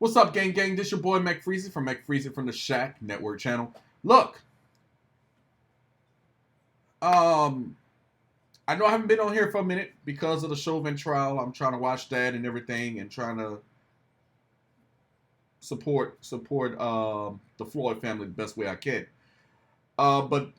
What's up, gang? This your boy McFreezie from McFreezieFromDaShack Network channel. Look, um, I know I haven't been on here for a minute because of the Chauvin trial. I'm trying to watch that and everything, and trying to support the Floyd family the best way I can. But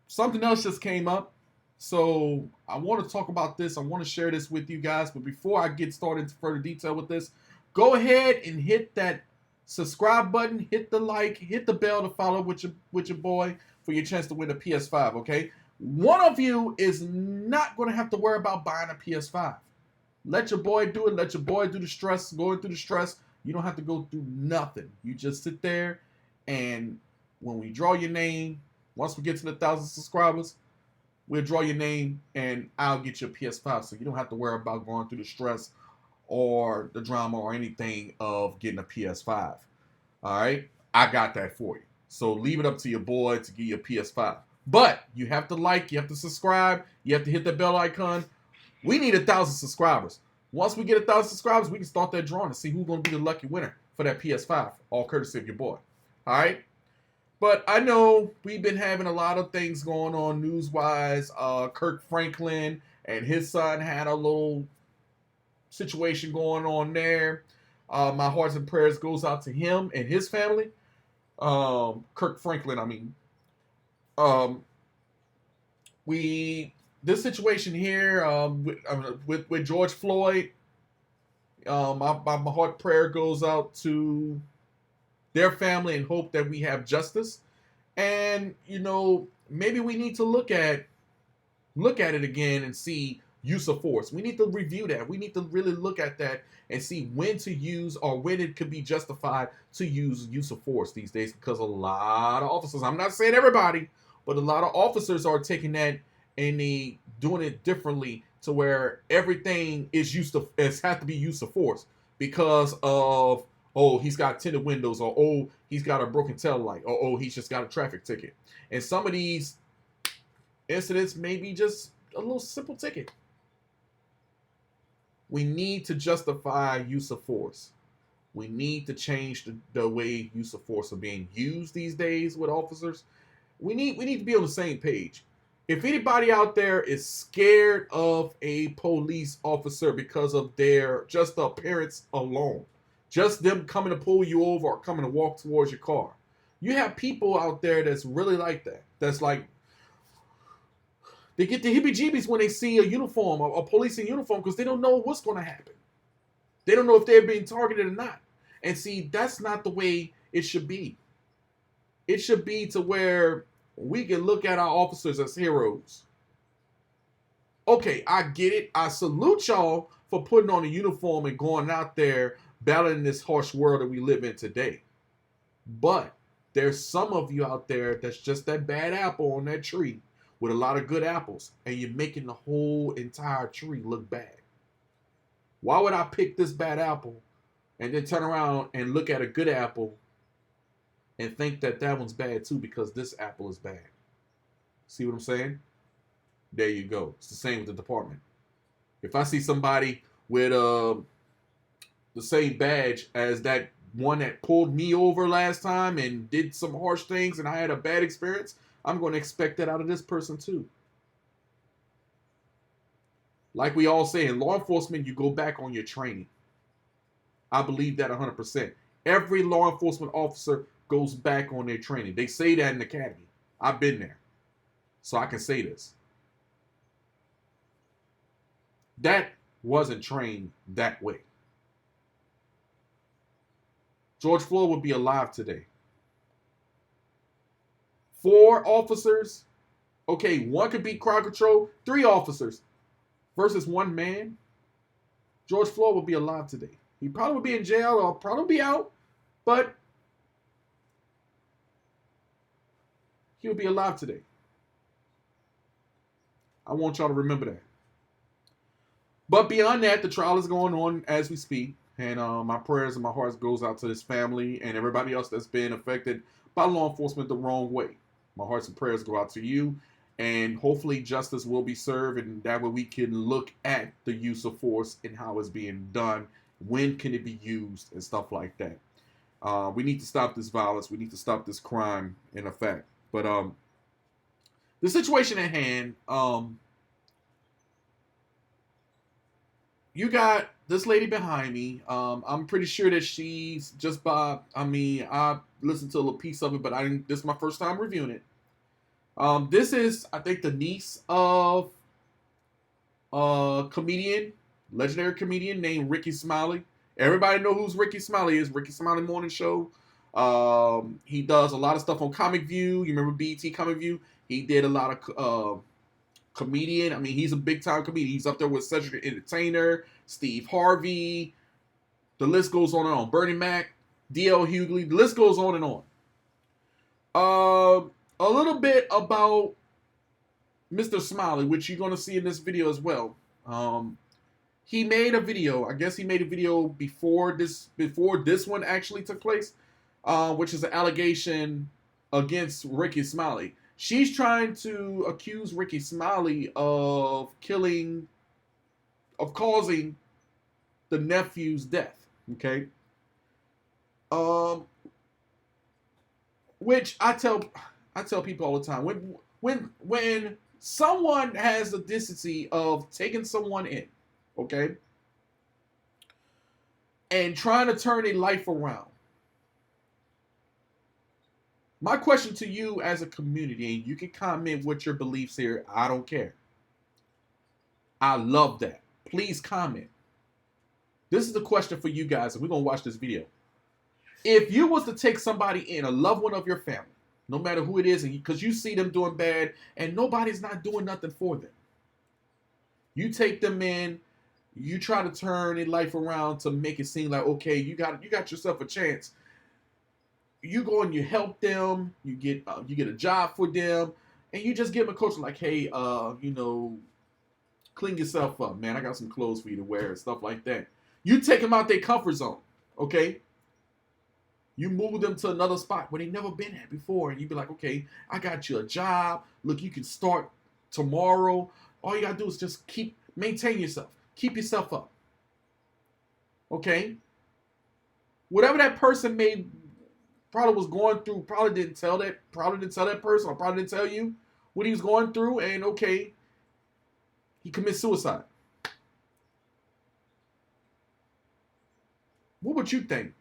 something else just came up, so I want to talk about this. I want to share this with you guys. But before I get started into further detail with this, go ahead and hit that subscribe button, hit the like, hit the bell to follow with your boy for your chance to win a PS5. Okay, one of you is not going to have to worry about buying a PS5. Let your boy do it. Let your boy do the stress, going through the stress. You don't have to go through nothing. You just sit there, and when we draw your name, once we get to the 1,000 subscribers, we'll draw your name and I'll get you a PS5. So you don't have to worry about going through the stress or the drama or anything of getting a PS5. All right? I got that for you. So leave it up to your boy to get you a PS5. But you have to like, you have to subscribe, you have to hit that bell icon. We need 1,000 subscribers. Once we get 1,000 subscribers, we can start that drawing and see who's going to be the lucky winner for that PS5, all courtesy of your boy. All right? But I know we've been having a lot of things going on news-wise. Kirk Franklin and his son had a little situation going on there. My hearts and prayers goes out to him and his family. Kirk Franklin, I mean. This situation here with George Floyd, my heart prayer goes out to their family and hope that we have justice. And maybe we need to look at it again and see use of force. We need to review that. We need to really look at that and see when to use or when it could be justified to use of force these days, because a lot of officers, I'm not saying everybody, but a lot of officers are taking that and they doing it differently to where everything is has to be use of force because of, oh, he's got tinted windows, or oh, he's got a broken tail light, or oh, he's just got a traffic ticket. And some of these incidents may be just a little simple ticket. We need to justify use of force. We need to change the way use of force are being used these days with officers. We need to be on the same page. If anybody out there is scared of a police officer because of their just the appearance alone, just them coming to pull you over or coming to walk towards your car, you have people out there that's really like that. That's like, they get the heebie-jeebies when they see a uniform, a policing uniform, because they don't know what's going to happen. They don't know if they're being targeted or not. And see, that's not the way it should be. It should be to where we can look at our officers as heroes. Okay, I get it. I salute y'all for putting on a uniform and going out there battling this harsh world that we live in today. But there's some of you out there that's just that bad apple on that tree with a lot of good apples, and you're making the whole entire tree look bad. Why would I pick this bad apple and then turn around and look at a good apple and think that that one's bad too because this apple is bad? See what I'm saying? There you go. It's the same with the department. If I see somebody with the same badge as that one that pulled me over last time and did some harsh things and I had a bad experience, I'm going to expect that out of this person too. Like we all say, in law enforcement, you go back on your training. I believe that 100%. Every law enforcement officer goes back on their training. They say that in the academy. I've been there, so I can say this. That wasn't trained that way. George Floyd would be alive today. 4 officers, okay, one could beat crowd control. 3 officers versus 1 man. George Floyd would be alive today. He probably would be in jail or probably be out, but he would be alive today. I want y'all to remember that. But beyond that, the trial is going on as we speak. And my prayers and my hearts goes out to this family and everybody else that's been affected by law enforcement the wrong way. My hearts and prayers go out to you. And hopefully justice will be served. And that way we can look at the use of force and how it's being done When can it be used and stuff like that. We need to stop this violence. We need to stop this crime in effect. But the situation at hand, you got this lady behind me. I'm pretty sure that she's just by. I mean, I listened to a little piece of it, but I didn't. This is my first time reviewing it. This is, I think, the niece of a comedian, legendary comedian named Rickey Smiley. Everybody know who's Rickey Smiley is. Rickey Smiley Morning Show. He does a lot of stuff on Comic View. You remember BET Comic View? He did a lot of comedian. I mean, he's a big time comedian. He's up there with Cedric the Entertainer, Steve Harvey. The list goes on and on. Bernie Mac, D.L. Hughley. The list goes on and on. A little bit about Mr. Smiley, which you're going to see in this video as well. He made a video. I guess he made a video before this one actually took place, which is an allegation against Rickey Smiley. She's trying to accuse Rickey Smiley of causing the nephew's death. Okay. Which I tell people all the time, when someone has the decency of taking someone in, okay, and trying to turn a life around. My question to you as a community, and you can comment what your beliefs here, I don't care. I love that. Please comment. This is the question for you guys, and we're going to watch this video. If you was to take somebody in, a loved one of your family, no matter who it is, and because you see them doing bad, and nobody's not doing nothing for them. You take them in, you try to turn their life around to make it seem like, okay, you got yourself a chance. You go and you help them, you get a job for them, and you just give them a coach like, hey, clean yourself up, man. I got some clothes for you to wear and stuff like that. You take them out their comfort zone, okay? You move them to another spot where they've never been at before, and you be like, okay, I got you a job. Look, you can start tomorrow. All you gotta do is just maintain yourself. Keep yourself up. Okay? Whatever that person probably was going through, probably didn't tell that person, or probably didn't tell you what he was going through, and okay, he commits suicide. What would you think?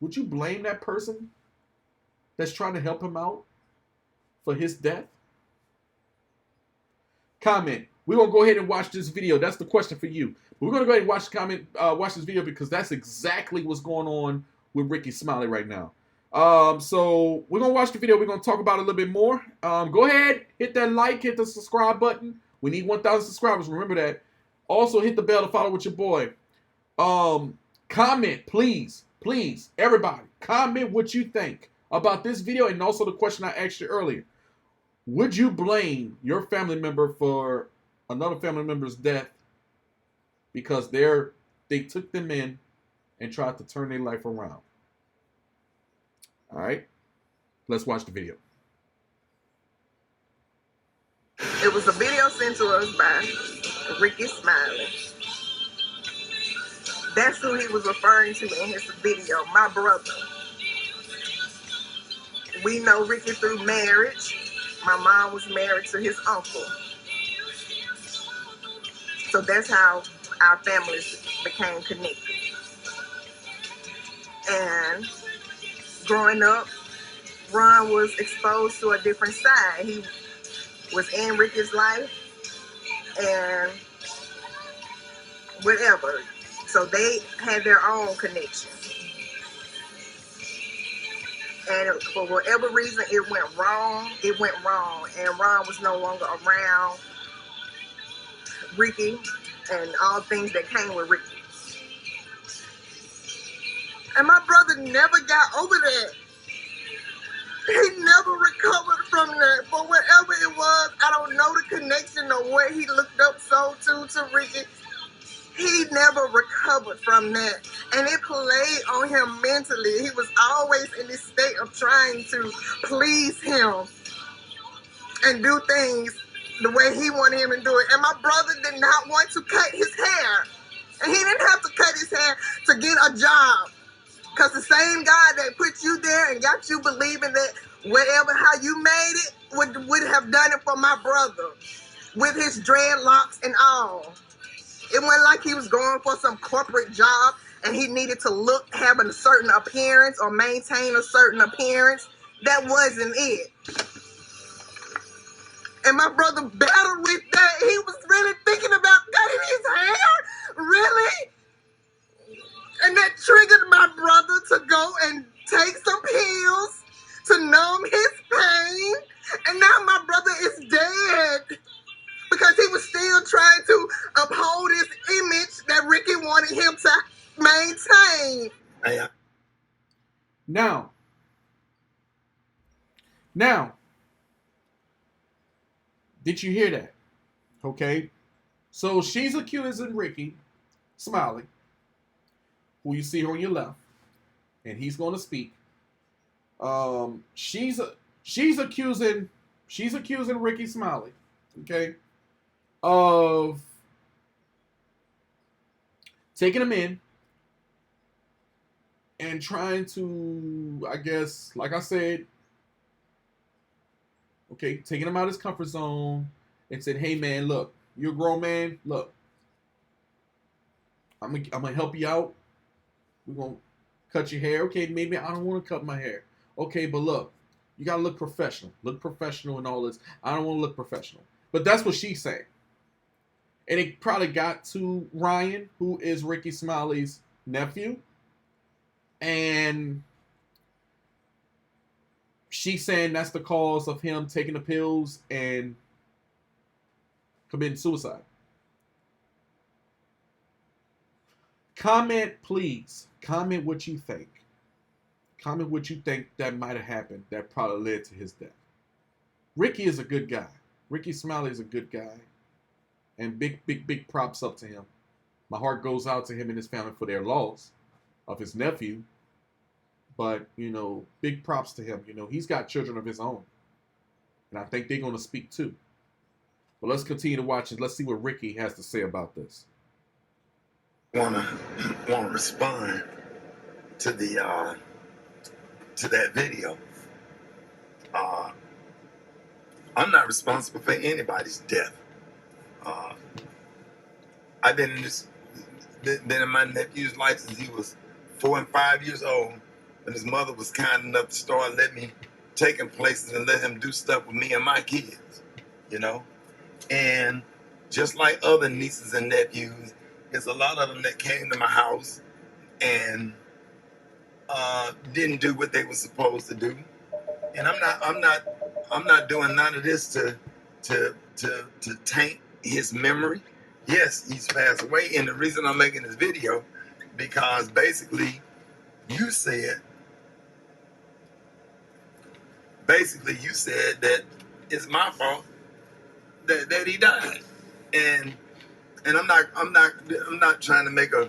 Would you blame that person that's trying to help him out for his death? Comment. We're going to go ahead and watch this video. That's the question for you. We're going to go ahead and watch this video because that's exactly what's going on with Rickey Smiley right now. So we're going to watch the video. We're going to talk about it a little bit more. Go ahead, hit that like, hit the subscribe button. We need 1,000 subscribers. Remember that. Also, hit the bell to follow with your boy. Comment, please. Please, everybody, comment what you think about this video and also the question I asked you earlier. Would you blame your family member for another family member's death because they took them in and tried to turn their life around? All right, let's watch the video. It was a video sent to us by Rickey Smiley. That's who he was referring to in his video, my brother. We know Rickey through marriage. My mom was married to his uncle. So that's how our families became connected. And growing up, Ron was exposed to a different side. He was in Rickey's life and whatever. So they had their own connection. And for whatever reason, it went wrong. And Ron was no longer around Rickey and all things that came with Rickey. And my brother never got over that. He never recovered from that. For whatever it was, I don't know the connection or what he looked up to Rickey. He never recovered from that. And it played on him mentally. He was always in this state of trying to please him and do things the way he wanted him to do it. And my brother did not want to cut his hair. And he didn't have to cut his hair a job. Because the same God that put you there and got you believing that whatever, how you made it, would have done it for my brother with his dreadlocks and all. It wasn't like he was going for some corporate job and he needed to have a certain appearance or maintain a certain appearance. That wasn't it. And my brother battled with that. He was really thinking about cutting his hair. Really? And that triggered my brother to go and take some pills to numb his pain. And now my brother is dead because he was still trying to uphold his image that Rickey wanted him to maintain. Now, did you hear that? Okay. So she's accusing Rickey Smiley, who you see her on your left, and he's going to speak. She's accusing Rickey Smiley, okay, of taking him in and trying to, I guess, like I said, okay, taking him out of his comfort zone and said, "Hey man, look, you're a grown man. Look, I'm gonna help you out. We're gonna cut your hair. Okay, maybe I don't want to cut my hair. Okay, but look, you gotta look professional. Look professional and all this. I don't want to look professional." But that's what she's saying. And it probably got to Ryan, who is Rickey Smiley's nephew. And she's saying that's the cause of him taking the pills and committing suicide. Comment, please. Comment what you think. Comment what you think that might have happened that probably led to his death. Rickey is a good guy. Rickey Smiley is a good guy. And big props up to him. My heart goes out to him and his family for their loss of his nephew. But, big props to him. He's got children of his own. And I think they're going to speak too. But let's continue to watch it. Let's see what Rickey has to say about this. Want to respond to the to that video. I'm not responsible for anybody's death. I've been in my nephew's life since he was 4 and 5 years old, and his mother was kind enough to start letting me take him places and let him do stuff with me and my kids, And just like other nieces and nephews, there's a lot of them that came to my house and didn't do what they were supposed to do. And I'm not doing none of this to taint his memory. Yes, he's passed away, and the reason I'm making this video because basically you said that it's my fault that he died, and I'm not trying to make a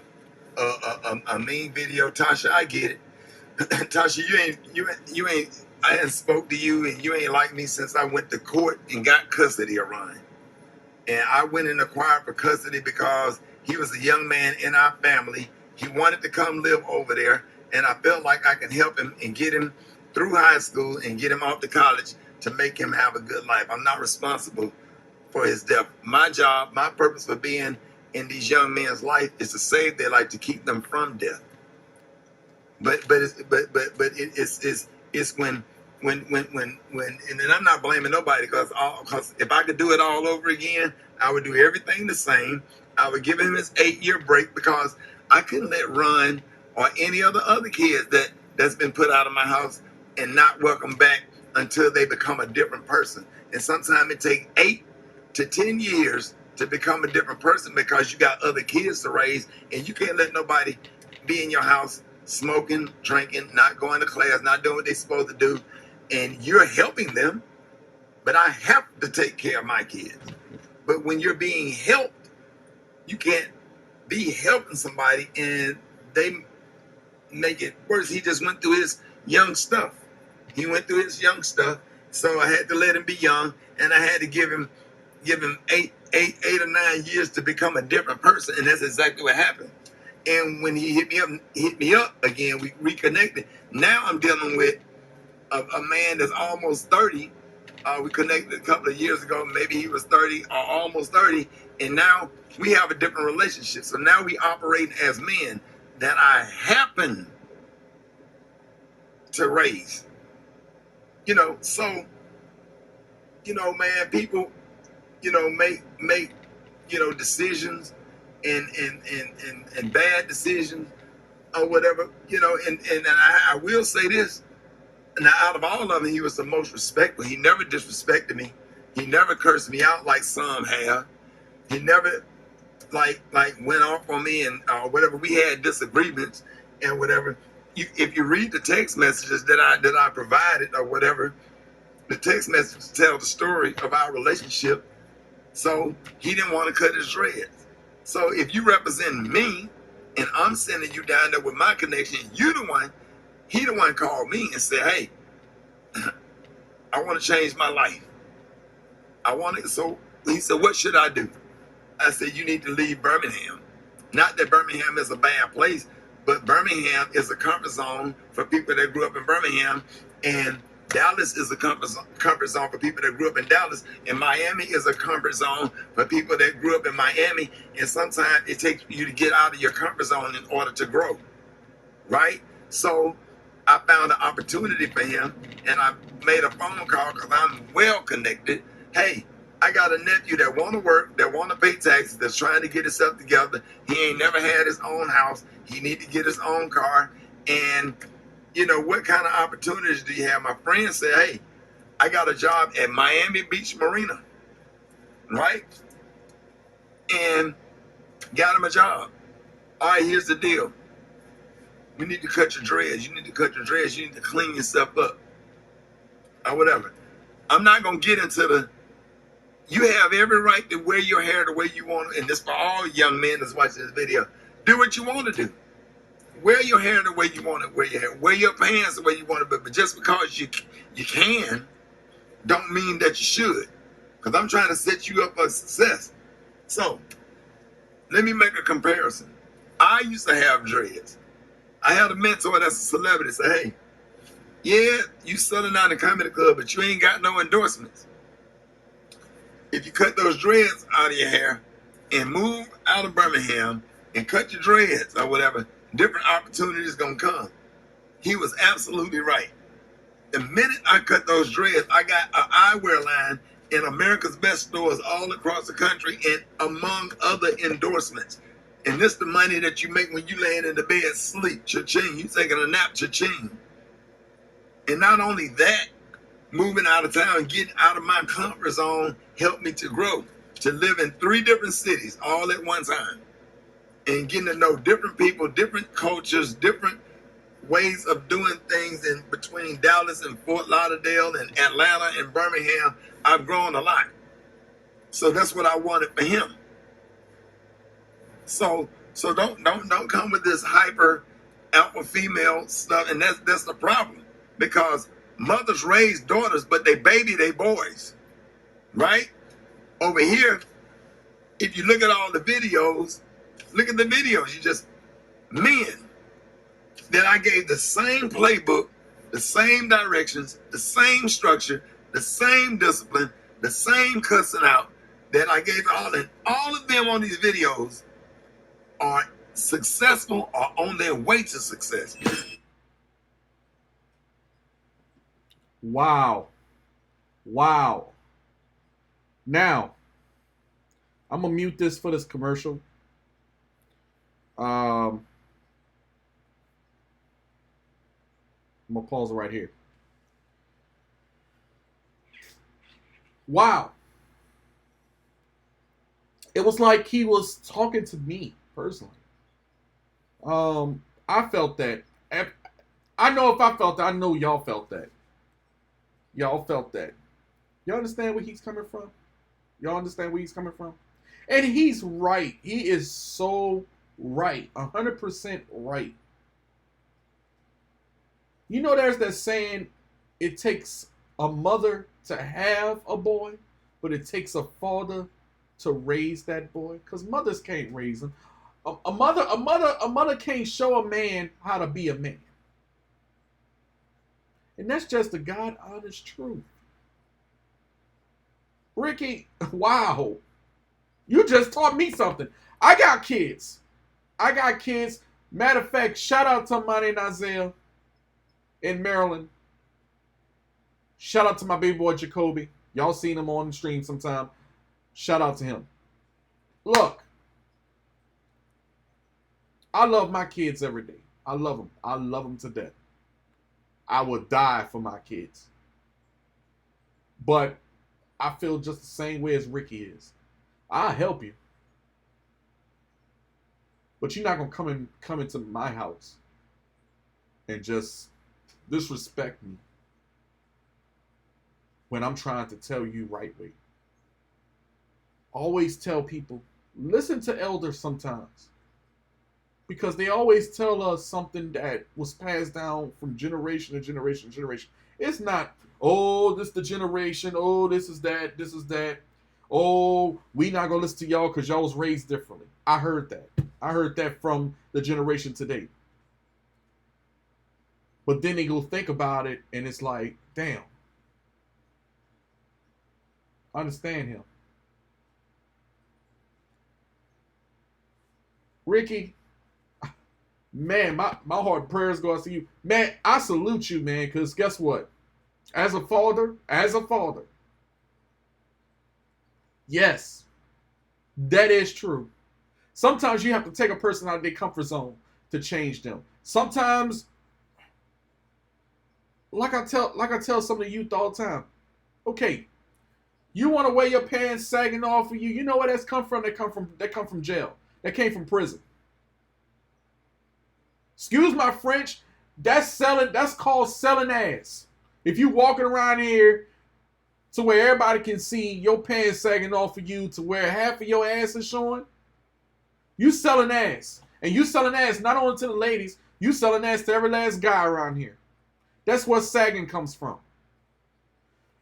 mean video, Tasha. I get it, Tasha. You ain't. I hadn't spoke to you, and you ain't like me since I went to court and got custody of Ryan. And I went and acquired for custody because he was a young man in our family. He wanted to come live over there, and I felt like I can help him and get him through high school and get him off to college to make him have a good life. I'm not responsible for his death. My job, my purpose for being in these young men's life is to save their life, to keep them from death. But it's when and then I'm not blaming nobody because if I could do it all over again, I would do everything the same. I would give him his 8-year break because I couldn't let Ron or any other kids that's been put out of my house and not welcome back until they become a different person. And sometimes it takes 8 to 10 years to become a different person because you got other kids to raise, and you can't let nobody be in your house smoking, drinking, not going to class, not doing what they're supposed to do. And you're helping them, but I have to take care of my kids. But when you're being helped, you can't be helping somebody and they make it worse. He just went through his young stuff. So I had to let him be young, and I had to give him 8 or 9 years to become a different person, and that's exactly what happened. And when he hit me up again, we reconnected. Now I'm dealing with a man that's almost 30. We connected a couple of years ago. Maybe he was 30 or almost 30. And now we have a different relationship. So now we operate as men that I happen to raise. So, man, people, make decisions and bad decisions or whatever, and I will say this. Now, out of all of them, he was the most respectful. He never disrespected me. He never cursed me out like some have. He never like went off on me and whatever. We had disagreements and whatever. If you read the text messages that I provided or whatever, the text messages tell the story of our relationship. So he didn't want to cut his dreads. So if you represent me and I'm sending you down there with my connection, he the one called me and said, hey, I want to change my life. So he said, what should I do? I said, you need to leave Birmingham. Not that Birmingham is a bad place, but Birmingham is a comfort zone for people that grew up in Birmingham, and Dallas is a comfort zone for people that grew up in Dallas, and Miami is a comfort zone for people that grew up in Miami, and sometimes it takes you to get out of your comfort zone in order to grow, right? So I found an opportunity for him, and I made a phone call because I'm well connected. Hey, I got a nephew that want to work, that want to pay taxes, that's trying to get himself together. He ain't never had his own house. He need to get his own car. And, what kind of opportunities do you have? My friend said, hey, I got a job at Miami Beach Marina, right? And got him a job. All right, here's the deal. You need to cut your dreads. You need to cut your dreads. You need to clean yourself up. Or whatever. I'm not going to get into you have every right to wear your hair the way you want to. And this for all young men that's watching this video. Do what you want to do. Wear your hair the way you want to wear your hair. Wear your pants the way you want to. But just because you can, don't mean that you should. Because I'm trying to set you up for success. So, let me make a comparison. I used to have dreads. I had a mentor that's a celebrity say, hey, yeah, you selling out in the comedy club, but you ain't got no endorsements. If you cut those dreads out of your hair and move out of Birmingham and cut your dreads or whatever, different opportunities gonna come. He was absolutely right. The minute I cut those dreads, I got an eyewear line in America's Best stores all across the country, and among other endorsements. And this the money that you make when you laying in the bed sleep, cha-ching. You taking a nap, cha-ching. And not only that, moving out of town, getting out of my comfort zone helped me to grow, to live in 3 different cities all at one time. And getting to know different people, different cultures, different ways of doing things in between Dallas and Fort Lauderdale and Atlanta and Birmingham. I've grown a lot. So that's what I wanted for him. So don't come with this hyper alpha female stuff, and that's the problem, because mothers raise daughters, but they baby they boys, right? Over here, if you look at all the videos, you just men that I gave the same playbook, the same directions, the same structure, the same discipline, the same cussing out that I gave all of them on these videos are successful or on their way to success. Wow. Now, I'm gonna mute this for this commercial. I'm gonna pause it right here. Wow. It was like he was talking to me personally. I felt that. I know if I felt that, I know y'all felt that. Y'all felt that. Y'all understand where he's coming from? Y'all understand where he's coming from? And he's right. He is so right. 100% right. You know, there's that saying, it takes a mother to have a boy, but it takes a father to raise that boy. Because mothers can't raise him. A mother can't show a man how to be a man. And that's just the God honest truth. Rickey, wow. You just taught me something. I got kids. Matter of fact, shout out to Monty and Isaiah in Maryland. Shout out to my baby boy Jacoby. Y'all seen him on the stream sometime. Shout out to him. Look, I love my kids every day. I love them. I love them to death. I would die for my kids. But I feel just the same way as Rickey is. I'll help you. But you're not going to come into my house and just disrespect me when I'm trying to tell you right way. Always tell people, listen to elders sometimes. Because they always tell us something that was passed down from generation to generation to generation. It's not, oh, this is the generation. Oh, this is that. This is that. Oh, we not going to listen to y'all because y'all was raised differently. I heard that. I heard that from the generation today. But then they go think about it and it's like, damn. I understand him. Rickey, man, my heart prayers go out to you. Man, I salute you, man, because guess what? As a father, yes, that is true. Sometimes you have to take a person out of their comfort zone to change them. Sometimes, like I tell some of the youth all the time, okay, you want to wear your pants sagging off of you. You know where that's come from? They come from jail. That came from prison. Excuse my French. That's called selling ass. If you walking around here to where everybody can see your pants sagging off of you to where half of your ass is showing, you selling ass. And you selling ass not only to the ladies, you selling ass to every last guy around here. That's where sagging comes from.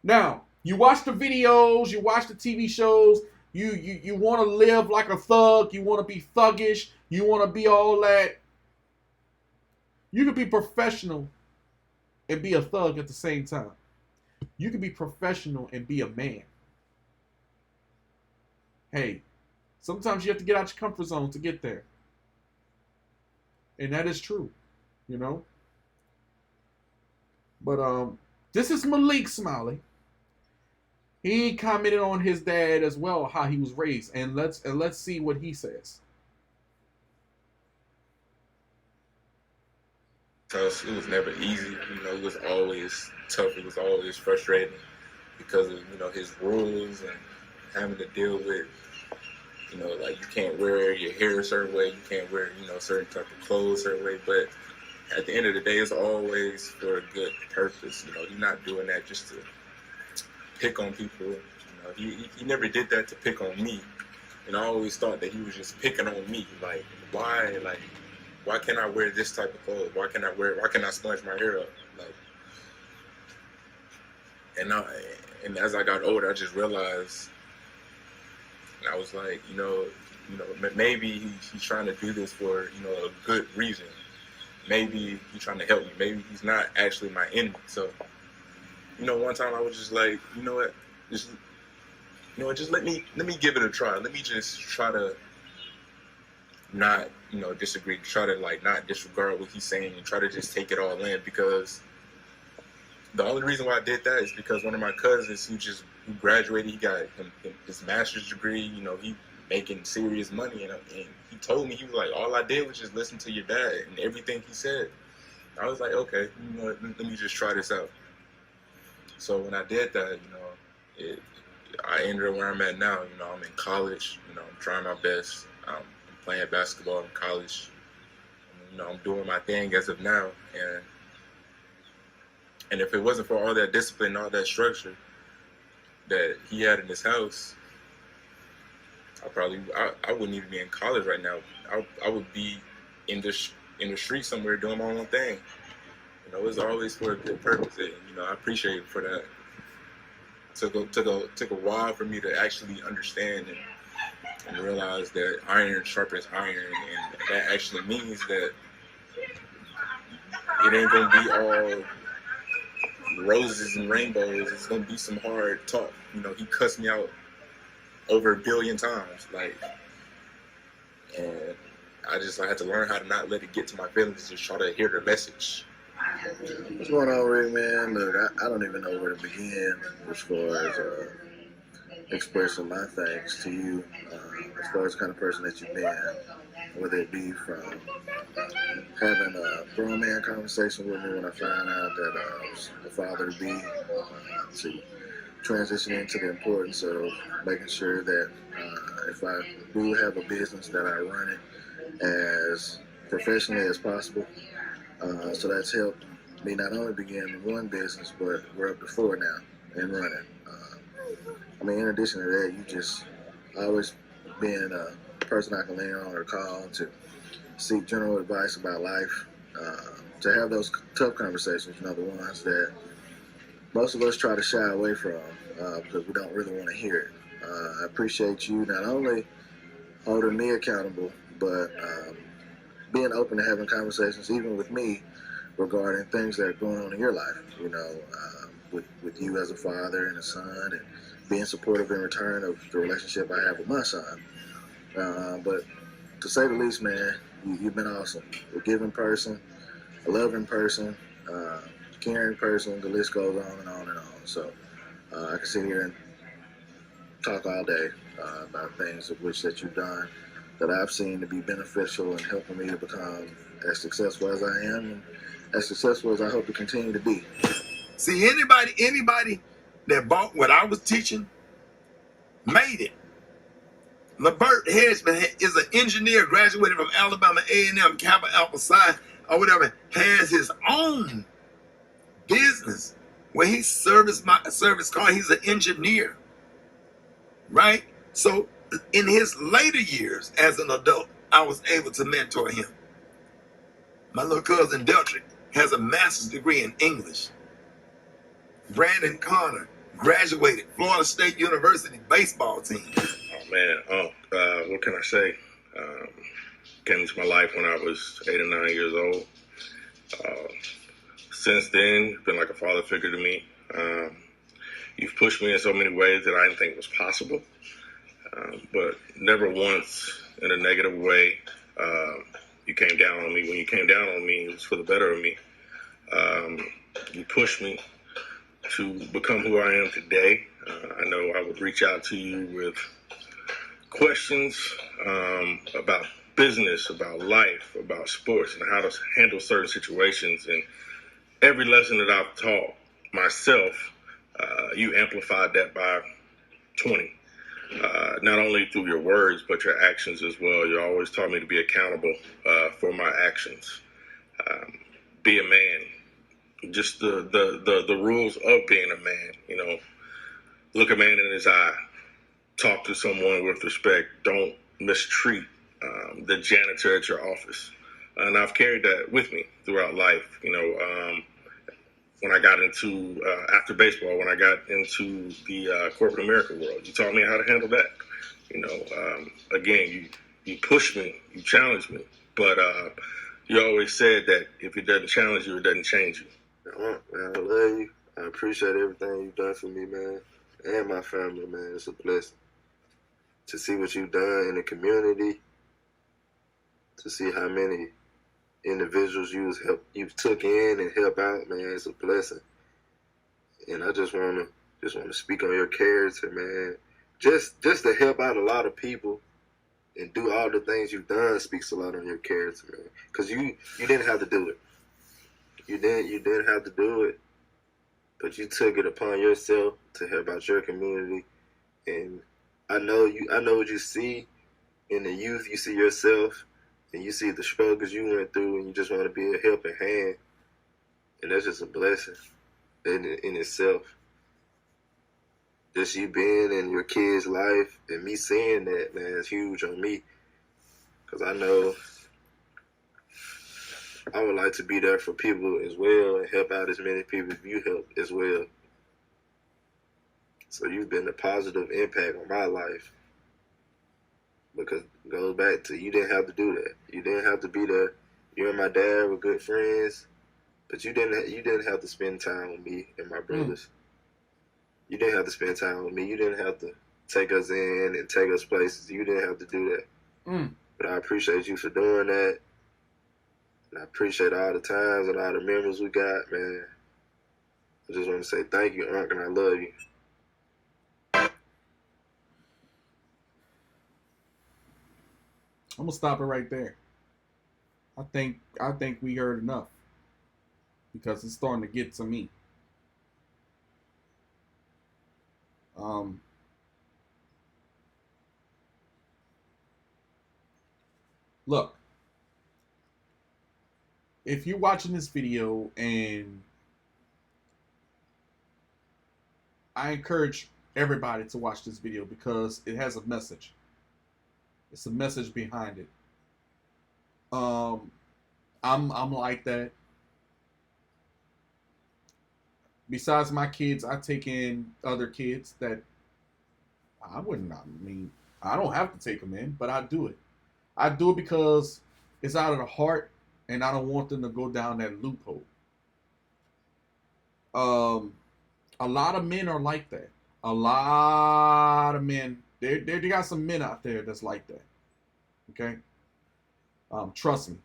Now, you watch the videos, you watch the TV shows, you want to live like a thug, you want to be thuggish, you want to be all that. You can be professional and be a thug at the same time. You can be professional and be a man. Hey, sometimes you have to get out your comfort zone to get there. And that is true, you know. But this is Malik Smiley. He commented on his dad as well, how he was raised, and let's see what he says. Because it was never easy, you know, it was always tough, it was always frustrating because of, you know, his rules and having to deal with, you know, like you can't wear your hair a certain way, you can't wear, you know, certain type of clothes a certain way, but at the end of the day, it's always for a good purpose, you know, you're not doing that just to pick on people, you know, he never did that to pick on me, and I always thought that he was just picking on me, like, why can't I wear this type of clothes? Why can't I sponge my hair up? Like, and as I got older, I just realized, and I was like, you know, maybe he's trying to do this for, you know, a good reason. Maybe he's trying to help me. Maybe he's not actually my enemy. So, you know, one time I was just like, you know what, just let me give it a try. Let me just try to not, you know, disagree, try to like not disregard what he's saying and try to just take it all in, because the only reason why I did that is because one of my cousins who graduated, he got his master's degree, you know, he making serious money, and he told me, he was like, all I did was just listen to your dad and everything he said. I was like, okay, you know what, let me just try this out. So when I did that, you know, I ended up where I'm at now. You know, I'm in college, you know, I'm trying my best. I'm playing basketball in college. You know, I'm doing my thing as of now, and if it wasn't for all that discipline, all that structure that he had in his house, I wouldn't even be in college right now. I would be in the street somewhere doing my own thing. You know, it's always for a good purpose, and you know, I appreciate it for that. Took a while for me to actually understand and realize that iron sharpens iron, and that actually means that it ain't gonna be all roses and rainbows. It's gonna be some hard talk. You know, he cussed me out over 1 billion times, like, and I had to learn how to not let it get to my feelings. Just try to hear the message. What's going on, Rick, man? Look, I don't even know where to begin as far as expressing my thanks to you, as far as the kind of person that you've been, whether it be from having a grown man conversation with me when I found out that I was a father-to-be, to transitioning into the importance of making sure that if I do have a business, that I run it as professionally as possible. So that's helped me not only begin one business, but we're up to 4 now and running. I mean, in addition to that, you just always being a person I can lean on or call to seek general advice about life, to have those tough conversations, you know, the ones that most of us try to shy away from because we don't really want to hear it. I appreciate you not only holding me accountable, but being open to having conversations, even with me, regarding things that are going on in your life, you know, with you as a father and a son, and being supportive in return of the relationship I have with my son. But to say the least, man, you've been awesome. A giving person, a loving person, caring person, the list goes on and on and on. So I can sit here and talk all day about things of which that you've done that I've seen to be beneficial and helping me to become as successful as I am and as successful as I hope to continue to be. See, anybody that bought what I was teaching made it. LeBert Hedgeman is an engineer, graduated from Alabama A&M, Kappa Alpha Psi, or whatever, has his own business where he serviced my service car. He's an engineer, right? So in his later years as an adult, I was able to mentor him. My little cousin Deltrick has a master's degree in English. Brandon Connor graduated Florida State University baseball team. Oh man, what can I say? Came into my life when I was 8 or 9 years old. Since then, you've been like a father figure to me. You've pushed me in so many ways that I didn't think was possible, but never once in a negative way. You came down on me. When you came down on me, it was for the better of me. You pushed me to become who I am today. I know I would reach out to you with questions about business, about life, about sports, and how to handle certain situations. And every lesson that I've taught myself, you amplified that by 20. Not only through your words, but your actions as well. You always taught me to be accountable for my actions. Be a man. Just the rules of being a man, you know. Look a man in his eye. Talk to someone with respect. Don't mistreat the janitor at your office. And I've carried that with me throughout life. You know, when I got into, after baseball, when I got into the corporate America world, you taught me how to handle that. You know, again, you pushed me, you challenged me. But you always said that if it doesn't challenge you, it doesn't change you. Man, I love you. I appreciate everything you've done for me, man, and my family, man. It's a blessing to see what you've done in the community, to see how many individuals you've took in and help out, man. It's a blessing. And I just want to speak on your character, man. Just to help out a lot of people and do all the things you've done speaks a lot on your character, man. Because you didn't have to do it. You didn't have to do it, but you took it upon yourself to help out your community. And I know what you see in the youth. You see yourself, and you see the struggles you went through, and you just want to be a helping hand. And that's just a blessing in itself. Just you being in your kid's life and me seeing that, man, is huge on me. Because I know I would like to be there for people as well and help out as many people as you help as well. So you've been a positive impact on my life. because it goes back to you didn't have to do that. You didn't have to be there. You and my dad were good friends, but you didn't have to spend time with me and my brothers. You didn't have to spend time with me. You didn't have to take us in and take us places. You didn't have to do that. But I appreciate you for doing that. And I appreciate all the times and all the memories we got, man. I just want to say thank you, Unc, and I love you. I'm gonna stop it right there. I think we heard enough because it's starting to get to me. Look, if you're watching this video, and I encourage everybody to watch this video because it has a message. It's a message behind it. I'm like that. Besides my kids, I take in other kids that I don't have to take them in, but I do it. I do it because it's out of the heart, and I don't want them to go down that loophole. A lot of men are like that. A lot of men. They got some men out there that's like that. Okay? Trust me.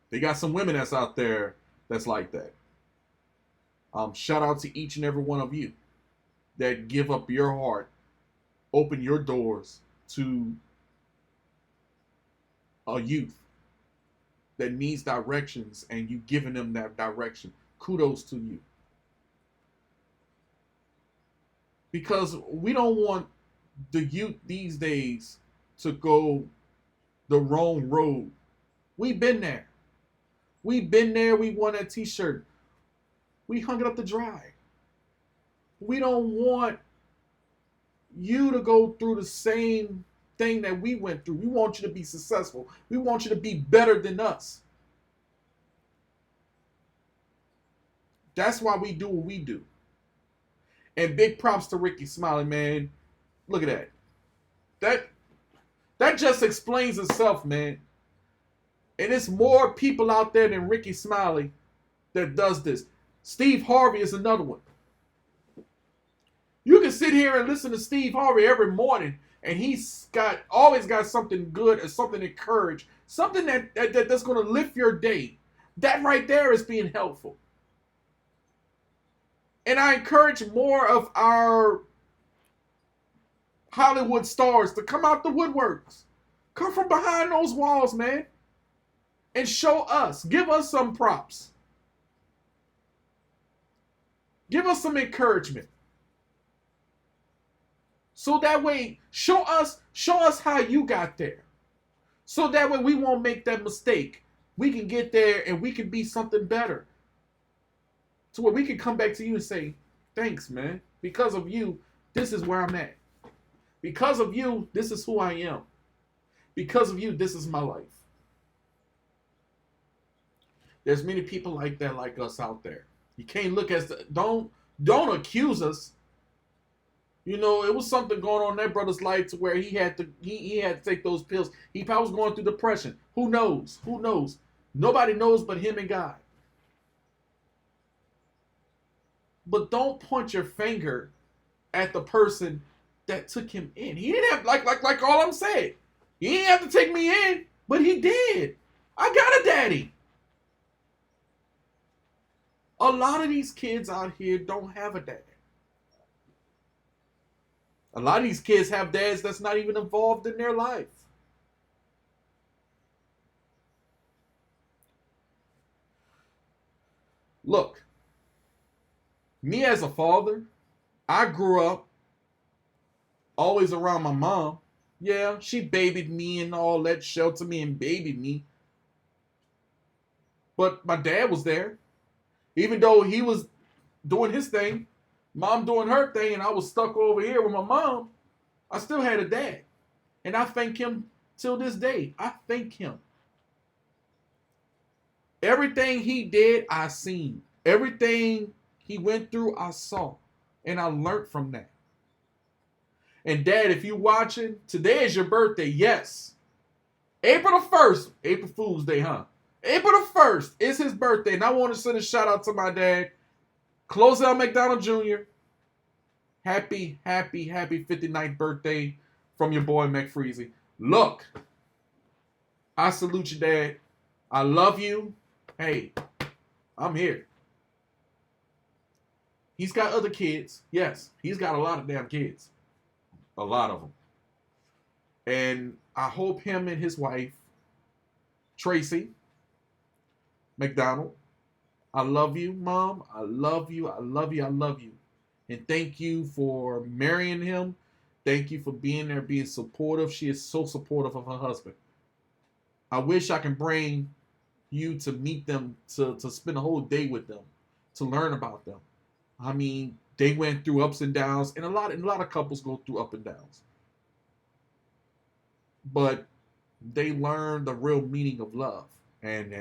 They got some women that's out there that's like that. Shout out to each and every one of you that give up your heart, open your doors to a youth that needs directions, and you giving them that direction. Kudos to you. Because we don't want the youth these days to go the wrong road. We've been there. We've been there. We won that t-shirt. We hung it up to dry. We don't want you to go through the same thing that we went through. We want you to be successful. We want you to be better than us. That's why we do what we do. And big props to Rickey Smiley, man. Look at that. That just explains itself, man. And it's more people out there than Rickey Smiley that does this. Steve Harvey is another one. You can sit here and listen to Steve Harvey every morning, and he's always got something good or something to encourage, something that's going to lift your day. That right there is being helpful. And I encourage more of our Hollywood stars to come out the woodworks. Come from behind those walls, man. And show us. Give us some props. Give us some encouragement. So that way, show us how you got there. So that way we won't make that mistake. We can get there and we can be something better. So where we can come back to you and say, thanks, man. Because of you, this is where I'm at. Because of you, this is who I am. Because of you, this is my life. There's many people like that, like us out there. You can't look at don't accuse us. You know, it was something going on in that brother's life to where he had to take those pills. He probably was going through depression. Who knows? Who knows? Nobody knows but him and God. But don't point your finger at the person that took him in. He didn't have like all I'm saying. He didn't have to take me in, but he did. I got a daddy. A lot of these kids out here don't have a dad. A lot of these kids have dads that's not even involved in their life. Look, me as a father, I grew up always around my mom. Yeah, she babied me and all that, sheltered me and babied me. But my dad was there. Even though he was doing his thing, mom doing her thing, and I was stuck over here with my mom, I still had a dad. And I thank him till this day. I thank him. Everything he did, I seen. Everything he went through, I saw. And I learned from that. And Dad, if you watching, today is your birthday. Yes. April the 1st. April Fool's Day, huh? April the 1st is his birthday. And I want to send a shout out to my dad, Closell McDonald Jr. Happy 59th birthday from your boy McFreezie. Look, I salute you, Dad. I love you. Hey, I'm here. He's got other kids. Yes, he's got a lot of damn kids. A lot of them. And I hope him and his wife, Tracy McDonald, I love you, Mom. I love you. I love you. I love you. And thank you for marrying him. Thank you for being there, being supportive. She is so supportive of her husband. I wish I can bring you to meet them, to spend a whole day with them, to learn about them. I mean, they went through ups and downs, and a lot of couples go through up and downs. But they learn the real meaning of love, and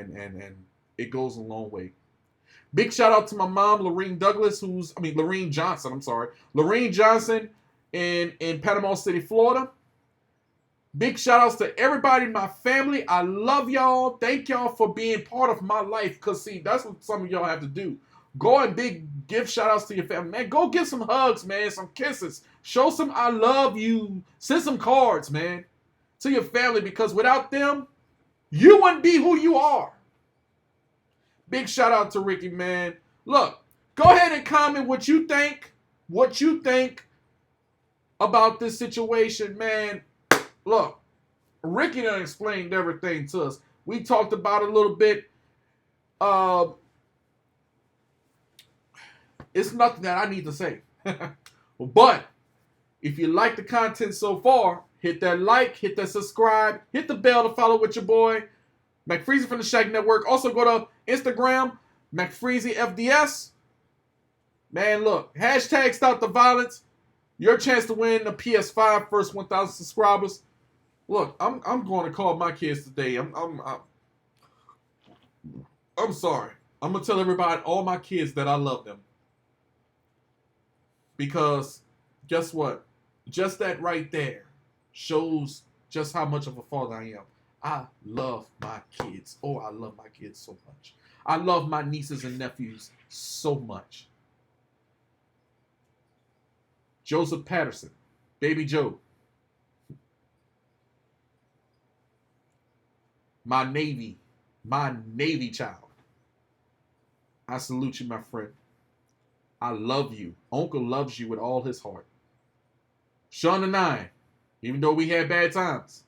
it goes a long way. Big shout out to my mom, Lorene Johnson. Lorene Johnson in Panama City, Florida. Big shout outs to everybody in my family. I love y'all. Thank y'all for being part of my life. Because, see, that's what some of y'all have to do. Go and give shout outs to your family. Man, go give some hugs, man. Some kisses. Show some I love you. Send some cards, man, to your family. Because without them, you wouldn't be who you are. Big shout out to Ricky, man. Look, go ahead and comment what you think. What you think about this situation, man. Look, Ricky done explained everything to us. We talked about it a little bit. It's nothing that I need to say. But if you like the content so far, hit that like, hit that subscribe, hit the bell to follow with your boy, McFreezie from the Shack Network. Also go to Instagram, McFreezieFDS. Man, look, hashtag stop the violence. Your chance to win a PS5 first 1,000 subscribers. Look, I'm going to call my kids today. I'm sorry. I'm gonna tell everybody, all my kids, that I love them. Because guess what? Just that right there shows just how much of a father I am. I love my kids. Oh, I love my kids so much. I love my nieces and nephews so much. Joseph Patterson, Baby Joe. My Navy child. I salute you, my friend. I love you. Uncle loves you with all his heart. Sean the 9, even though we had bad times,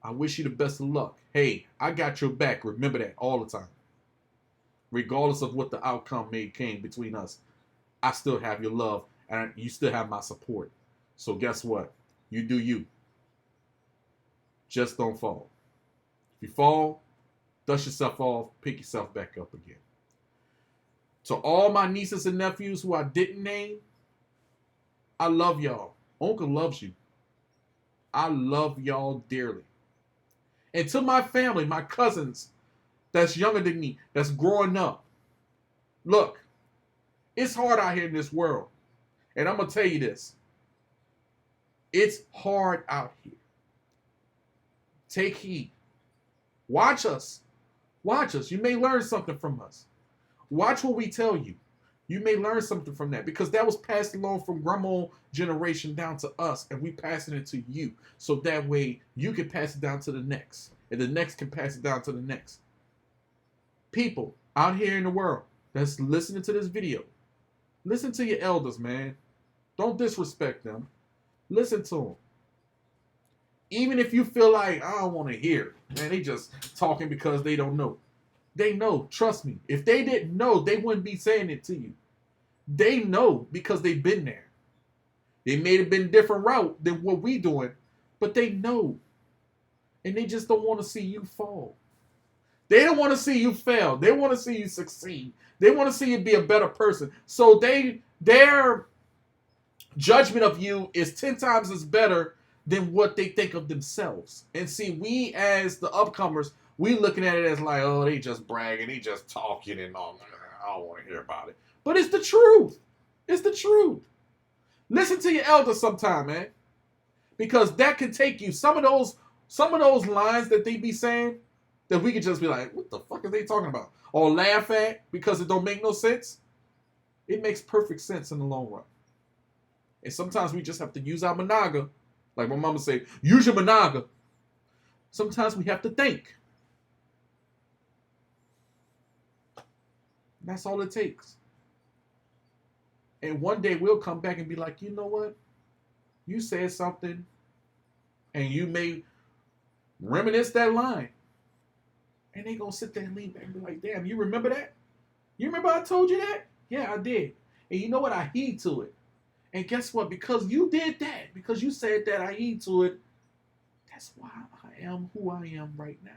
I wish you the best of luck. Hey, I got your back. Remember that all the time. Regardless of what the outcome came between us, I still have your love, and you still have my support. So guess what? You do you. Just don't fall. If you fall, dust yourself off, pick yourself back up again. To all my nieces and nephews who I didn't name, I love y'all. Uncle loves you. I love y'all dearly. And to my family, my cousins that's younger than me, that's growing up, look, it's hard out here in this world. And I'm going to tell you this. It's hard out here. Take heed. Watch us. Watch us. You may learn something from us. Watch what we tell you. You may learn something from that, because that was passed along from grandma generation down to us, and we passing it to you. So that way you can pass it down to the next, and the next can pass it down to the next. People out here in the world that's listening to this video, listen to your elders, man. Don't disrespect them. Listen to them. Even if you feel like, I don't want to hear it, man, they just talking because they don't know. They know, trust me. If they didn't know, they wouldn't be saying it to you. They know because they've been there. They may have been a different route than what we doing, but they know. And they just don't want to see you fall. They don't want to see you fail. They want to see you succeed. They want to see you be a better person. So their judgment of you is 10 times as better than what they think of themselves. And see, we as the upcomers, we looking at it as like, oh, they just bragging, they just talking and all. I don't want to hear about it. But it's the truth. It's the truth. Listen to your elders sometime, man. Because that can take you. Some of those lines that they be saying that we could just be like, what the fuck are they talking about? Or laugh at because it don't make no sense. It makes perfect sense in the long run. And sometimes we just have to use our monaga. Like my mama say, use your monaga. Sometimes we have to think. And that's all it takes. And one day we'll come back and be like, you know what? You said something and you may reminisce that line. And they gonna sit there and lean back and be like, damn, you remember that? You remember I told you that? Yeah, I did. And you know what? I heed to it. And guess what? Because you did that, because you said that, I heed to it. That's why I am who I am right now.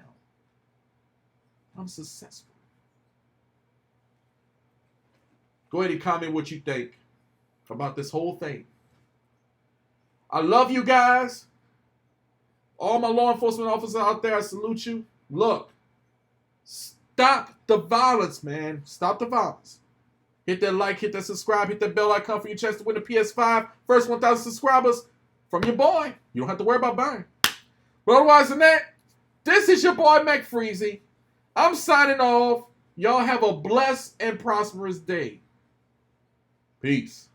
I'm successful. Go ahead and comment what you think about this whole thing. I love you guys. All my law enforcement officers out there, I salute you. Look, stop the violence, man. Stop the violence. Hit that like, hit that subscribe, hit that bell icon for your chance to win the PS5. First 1,000 subscribers from your boy. You don't have to worry about buying. But otherwise than that, this is your boy McFreezie. I'm signing off. Y'all have a blessed and prosperous day. Peace.